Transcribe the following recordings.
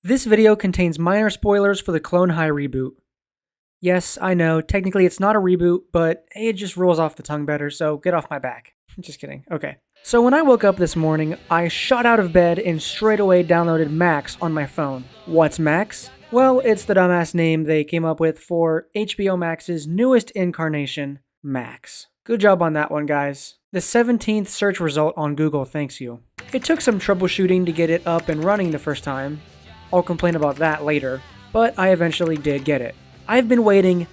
This video contains minor spoilers for the Clone High reboot. Yes, I know, technically it's not a reboot, but it just rolls off the tongue better, so get off my back. Just kidding, okay. So when I woke up this morning, I shot out of bed and straight away downloaded Max on my phone. What's Max? Well, it's the dumbass name they came up with for HBO Max's newest incarnation, Max. Good job on that one, guys. The 17th search result on Google thanks you. It took some troubleshooting to get it up and running the first time. I'll complain about that later, but I eventually did get it. I've been waiting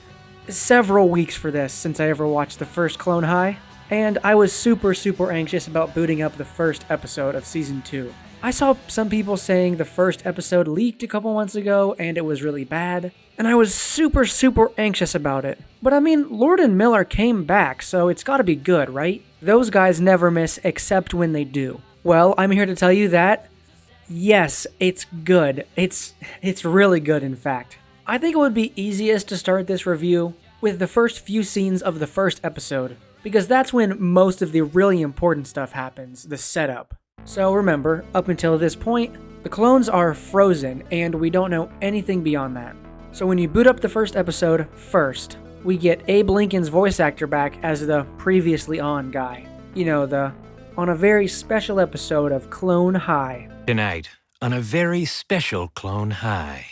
several weeks for this since I ever watched the first Clone High, and I was super anxious about booting up the first episode of Season 2. I saw some people saying the first episode leaked a couple months ago and it was really bad, and I was super anxious about it. But I mean, Lord and Miller came back, so it's gotta be good, right? Those guys never miss except when they do. Well, I'm here to tell you that yes, it's good. It's really good, in fact. I think it would be easiest to start this review with the first few scenes of the first episode, because that's when most of the really important stuff happens, the setup. So remember, up until this point, the clones are frozen, and we don't know anything beyond that. So when you boot up the first episode first, we get Abe Lincoln's voice actor back as the previously on guy. You know, on a very special episode of Clone High. Tonight, on a very special Clone High.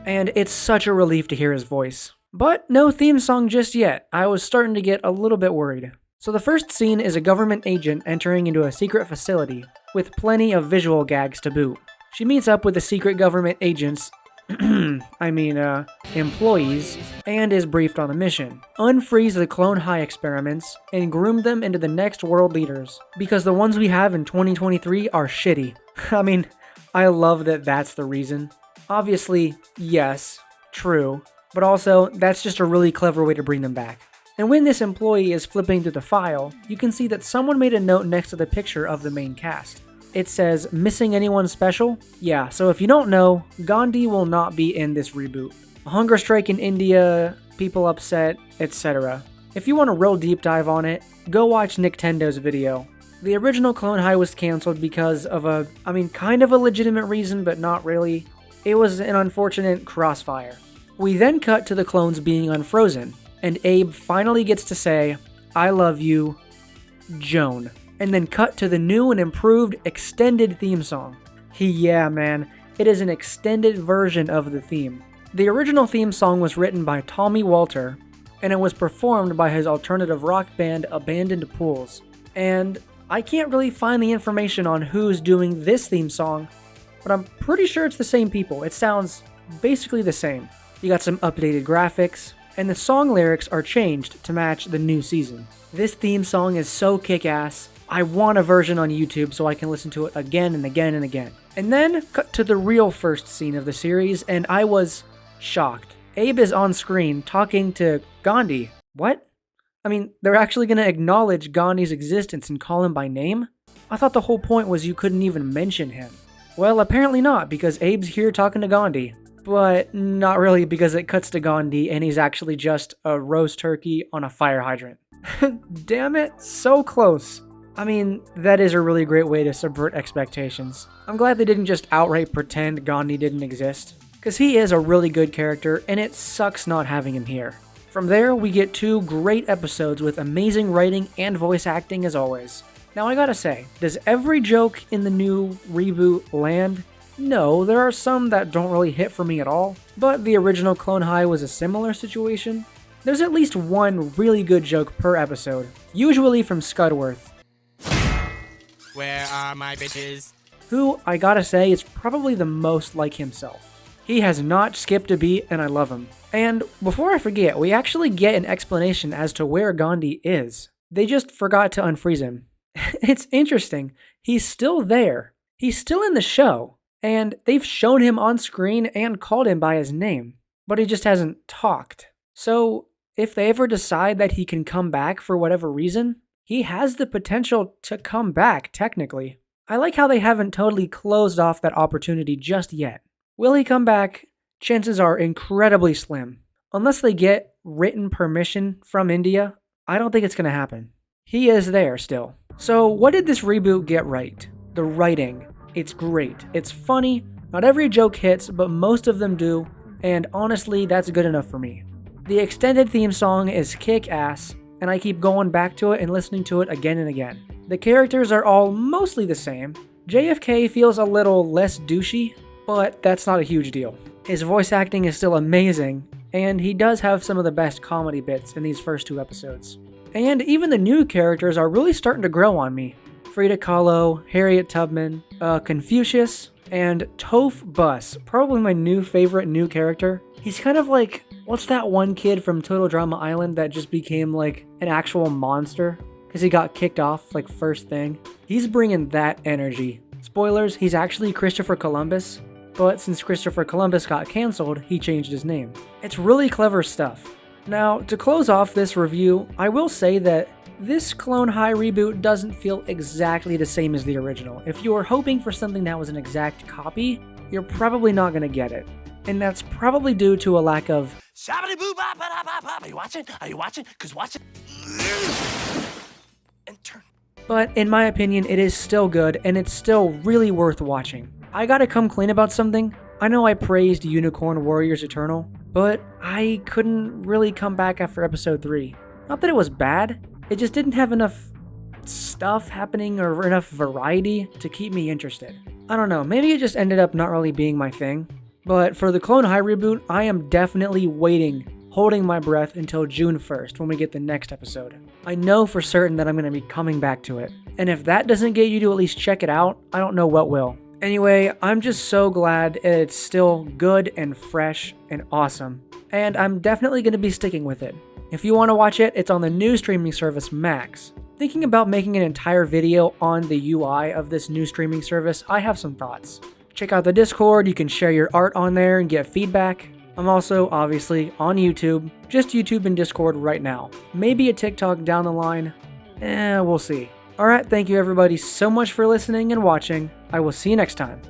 And it's such a relief to hear his voice. But no theme song just yet. I was starting to get a little bit worried. So the first scene is a government agent entering into a secret facility, with plenty of visual gags to boot. She meets up with the secret government agents, employees, and is briefed on a mission. Unfreeze the Clone High experiments and groom them into the next world leaders, because the ones we have in 2023 are shitty. I mean, I love that that's the reason. Obviously, yes, true, but also that's just a really clever way to bring them back. And when this employee is flipping through the file, you can see that someone made a note next to the picture of the main cast. It says, missing anyone special? Yeah, so if you don't know, Gandhi will not be in this reboot. A hunger strike in India, people upset, etc. If you want a real deep dive on it, go watch Nintendo's video. The original Clone High was cancelled because of kind of a legitimate reason, but not really. It was an unfortunate crossfire. We then cut to the clones being unfrozen, and Abe finally gets to say, I love you, Joan. And then cut to the new and improved extended theme song. Yeah, man, it is an extended version of the theme. The original theme song was written by Tommy Walter, and it was performed by his alternative rock band Abandoned Pools. And I can't really find the information on who's doing this theme song, but I'm pretty sure it's the same people. It sounds basically the same. You got some updated graphics, and the song lyrics are changed to match the new season. This theme song is so kick-ass. I want a version on YouTube so I can listen to it again and again and again. And then, cut to the real first scene of the series, and I was shocked. Abe is on screen talking to Gandhi. What? I mean, they're actually going to acknowledge Gandhi's existence and call him by name? I thought the whole point was you couldn't even mention him. Well, apparently not, because Abe's here talking to Gandhi. But not really, because it cuts to Gandhi and he's actually just a roast turkey on a fire hydrant. Damn it, so close. I mean, that is a really great way to subvert expectations. I'm glad they didn't just outright pretend Gandhi didn't exist, because he is a really good character and it sucks not having him here. From there, we get 2 great episodes with amazing writing and voice acting as always. Now I gotta say, does every joke in the new reboot land? No, there are some that don't really hit for me at all, but the original Clone High was a similar situation. There's at least one really good joke per episode, usually from Scudworth. Where are my bitches? Who, I gotta say, is probably the most like himself. He has not skipped a beat and I love him. And before I forget, we actually get an explanation as to where Gandhi is. They just forgot to unfreeze him. It's interesting, he's still there. He's still in the show. And they've shown him on screen and called him by his name, but he just hasn't talked. So if they ever decide that he can come back for whatever reason, he has the potential to come back, technically. I like how they haven't totally closed off that opportunity just yet. Will he come back? Chances are incredibly slim. Unless they get written permission from India, I don't think it's going to happen. He is there still. So what did this reboot get right? The writing. It's great. It's funny, Not every joke hits, but most of them do, and honestly, that's good enough for me. The extended theme song is kick-ass, and I keep going back to it and listening to it again and again. The characters are all mostly the same. JFK feels a little less douchey, but that's not a huge deal. His voice acting is still amazing, and he does have some of the best comedy bits in these first 2 episodes. And even the new characters are really starting to grow on me. Frida Kahlo, Harriet Tubman, Confucius, and Toph Bus, probably my new favorite new character. He's kind of like, what's that one kid from Total Drama Island that just became like an actual monster? Because he got kicked off like first thing. He's bringing that energy. Spoilers, he's actually Christopher Columbus, but since Christopher Columbus got cancelled, he changed his name. It's really clever stuff. Now, to close off this review, I will say that this Clone High reboot doesn't feel exactly the same as the original. If you were hoping for something that was an exact copy, you're probably not going to get it. And that's probably due to a lack of Are you watching? Are you watching? Cause watch it. And turn. But in my opinion, it is still good, and it's still really worth watching. I gotta come clean about something. I know I praised Unicorn Warriors Eternal, but I couldn't really come back after episode 3. Not that it was bad, it just didn't have enough stuff happening or enough variety to keep me interested. I don't know, maybe it just ended up not really being my thing. But for the Clone High reboot, I am definitely waiting, holding my breath until June 1st when we get the next episode. I know for certain that I'm going to be coming back to it. And if that doesn't get you to at least check it out, I don't know what will. Anyway, I'm just so glad it's still good and fresh and awesome. And I'm definitely going to be sticking with it. If you want to watch it, it's on the new streaming service Max. Thinking about making an entire video on the UI of this new streaming service, I have some thoughts. Check out the Discord, you can share your art on there and get feedback. I'm also, obviously, on YouTube, just YouTube and Discord right now. Maybe a TikTok down the line, we'll see. Alright, thank you everybody so much for listening and watching. I will see you next time.